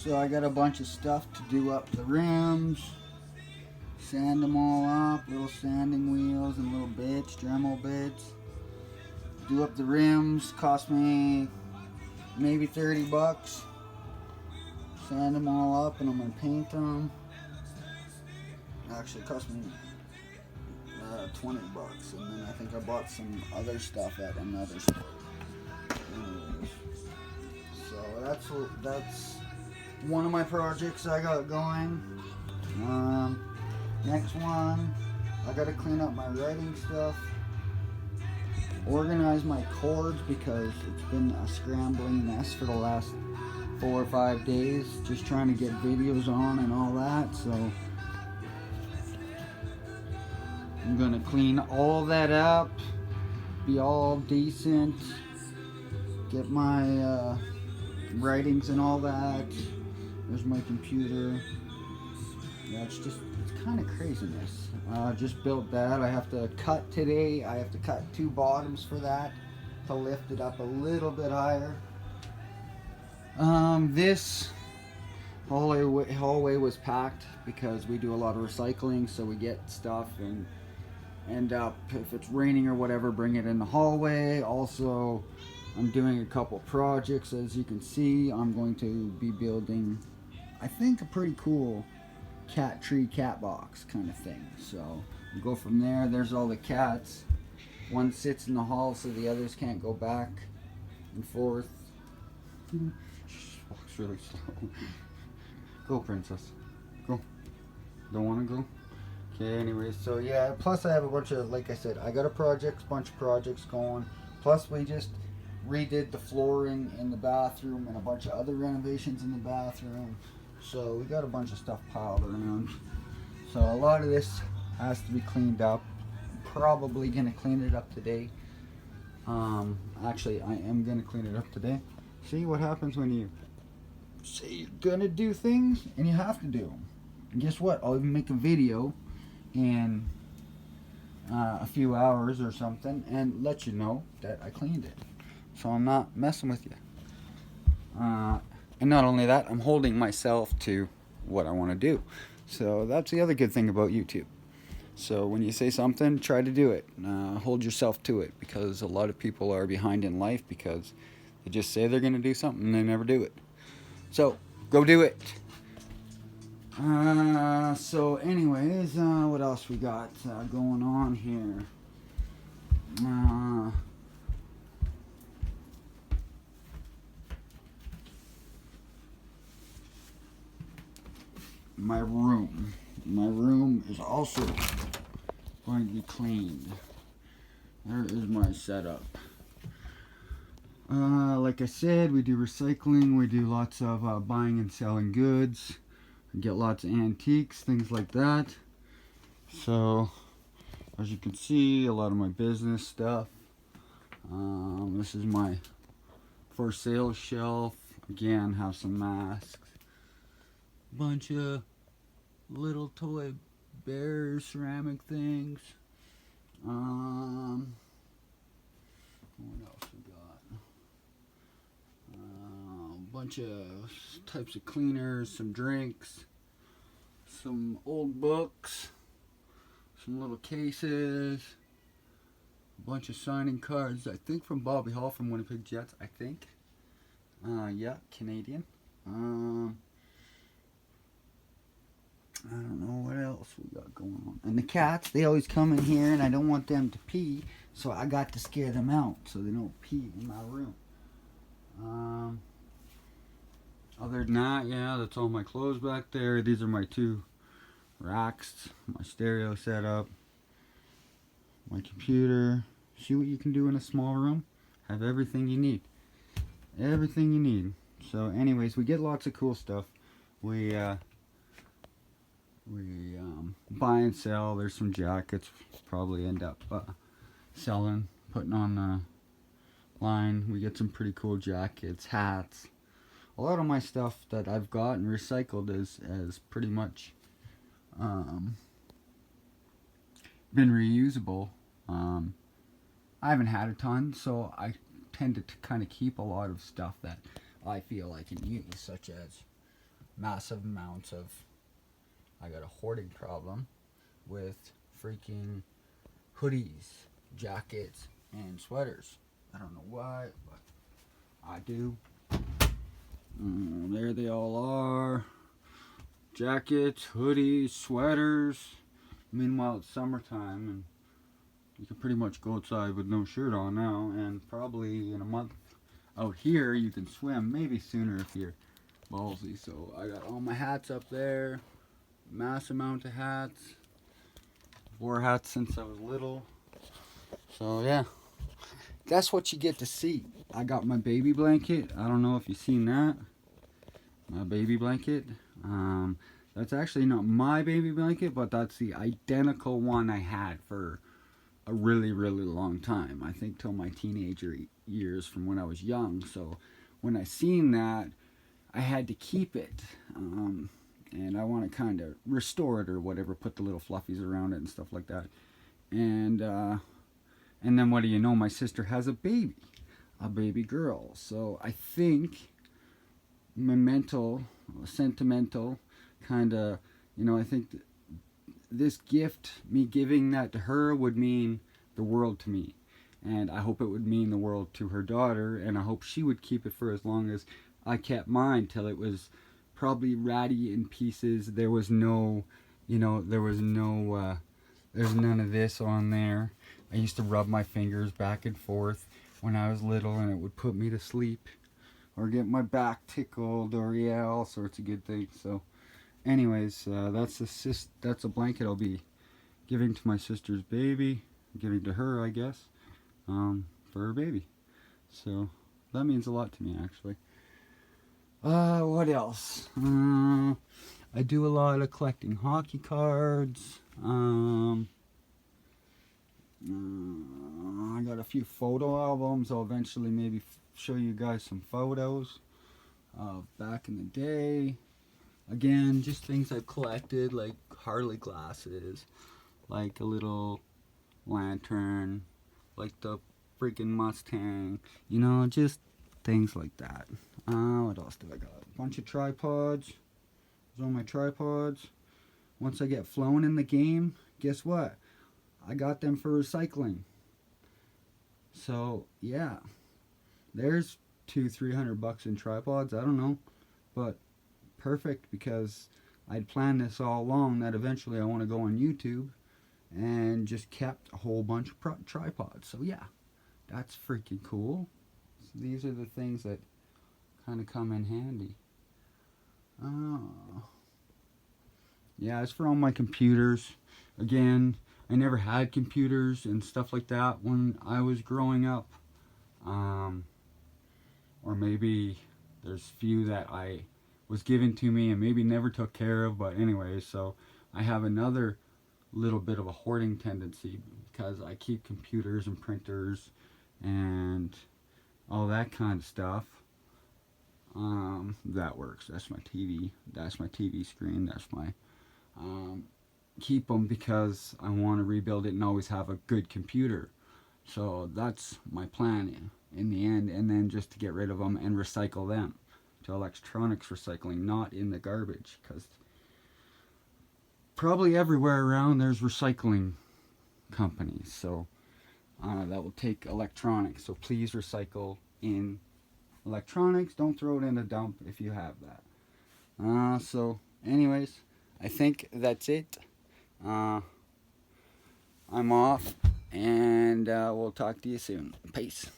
So I got a bunch of stuff to do up the rims, sand them all up, little sanding wheels and little bits, Dremel bits. Do up the rims, cost me maybe 30 bucks. Sand them all up and I'm gonna paint them. Actually, it cost me 20 bucks, and then I think I bought some other stuff at another store. Anyways, so that's one of my projects I got going. Next one, I gotta clean up my writing stuff, organize my cords because it's been a scrambling mess for the last 4 or 5 days, just trying to get videos on and all that. So I'm gonna clean all that up, be all decent, get my writings and all that. There's my computer. Yeah, it's kind of craziness. Just built that. I have to cut today. I have to cut 2 bottoms for that to lift it up a little bit higher. This hallway was packed because we do a lot of recycling, so we get stuff and end up, if it's raining or whatever, bring it in the hallway. Also, I'm doing a couple projects. As you can see, I'm going to be building, I think, a pretty cool cat box kind of thing. So we'll go from there. There's all the cats. One sits in the hall so the others can't go back and forth. She walks really slow. Go, princess. Go. Don't want to go? Okay, anyways, so yeah, plus I have a bunch of, like I said, I got a bunch of projects going. Plus we just redid the flooring in the bathroom and a bunch of other renovations in the bathroom. So we got a bunch of stuff piled around. So a lot of this has to be cleaned up. I'm probably gonna clean it up today. Actually, I am gonna clean it up today. See what happens when you say you're gonna do things and you have to do them. And guess what? I'll even make a video in a few hours or something and let you know that I cleaned it. So I'm not messing with you. And not only that, I'm holding myself to what I want to do. So that's the other good thing about YouTube. So when you say something, try to do it. Hold yourself to it, because a lot of people are behind in life because they just say they're going to do something and they never do it. So go do it. So anyways, what else we got going on here? My room is also going to be cleaned. There is my setup. Like I said, we do recycling. We do lots of buying and selling goods. We get lots of antiques, things like that. So, as you can see, a lot of my business stuff. This is my for sale shelf. Again, have some masks. Bunch of little toy bears, ceramic things. What else we got? A bunch of types of cleaners, some drinks, some old books, some little cases, a bunch of signing cards, I think from Bobby Hall from Winnipeg Jets, I think. Yeah, Canadian. I don't know what else we got going on. And the cats, they always come in here and I don't want them to pee, so I got to scare them out so they don't pee in my room. Other than that, yeah, that's all my clothes back there. These are my 2 racks, my stereo setup, my computer. See what you can do in a small room? Have everything you need. Everything you need. So anyways, we get lots of cool stuff. We buy and sell. There's some jackets probably end up selling, putting on the line. We get some pretty cool jackets, hats. A lot of my stuff that I've got and recycled is pretty much been reusable. I haven't had a ton, so I tend to kind of keep a lot of stuff that I feel I can use, such as massive amounts of. I got a hoarding problem with freaking hoodies, jackets, and sweaters. I don't know why, but I do. There they all are. Jackets, hoodies, sweaters. Meanwhile, it's summertime, and you can pretty much go outside with no shirt on now. And probably in a month out here, you can swim. Maybe sooner if you're ballsy. So I got all my hats up there. Mass amount of hats. Wore hats since I was little. So yeah, that's what you get to see. I got my baby blanket. I don't know if you've seen that. My baby blanket. That's actually not my baby blanket, but that's the identical one I had for a really, really long time. I think till my teenager years from when I was young. So when I seen that, I had to keep it. And I want to kind of restore it or whatever, put the little fluffies around it and stuff like that. And then what do you know? My sister has a baby girl. So I think sentimental, kind of, I think this gift, me giving that to her, would mean the world to me. And I hope it would mean the world to her daughter, and I hope she would keep it for as long as I kept mine, till it was probably ratty in pieces. There was no, there's none of this on there. I used to rub my fingers back and forth when I was little, and it would put me to sleep or get my back tickled, or all sorts of good things. So anyways, that's a blanket I'll be giving to my sister's baby, giving to her, I guess, for her baby. So that means a lot to me, actually. What else? I do a lot of collecting hockey cards. I got a few photo albums. I'll eventually maybe show you guys some photos of back in the day. Again, just things I've collected, like Harley glasses, like a little lantern, like the freaking Mustang, just things like that. What else do I got? A bunch of tripods. Those are all my tripods. Once I get flown in the game, guess what? I got them for recycling. So yeah, there's $200-300 in tripods. I don't know, but perfect, because I'd planned this all along that eventually I want to go on YouTube, and just kept a whole bunch of tripods. So yeah, that's freaking cool. So these are the things that kind of come in handy. Yeah, it's for all my computers. Again, I never had computers and stuff like that when I was growing up. Or maybe there's few that I was given to me and maybe never took care of. But anyway, so I have another little bit of a hoarding tendency, because I keep computers and printers and all that kind of stuff. That works. That's my TV. That's my TV screen. That's my keep them because I want to rebuild it and always have a good computer. So that's my plan in the end, and then just to get rid of them and recycle them to electronics recycling, not in the garbage, because probably everywhere around there's recycling companies. So that will take electronics. So please recycle in electronics. Don't throw it in a dump if you have that. So anyways, I think that's it. I'm off, and we'll talk to you soon. Peace.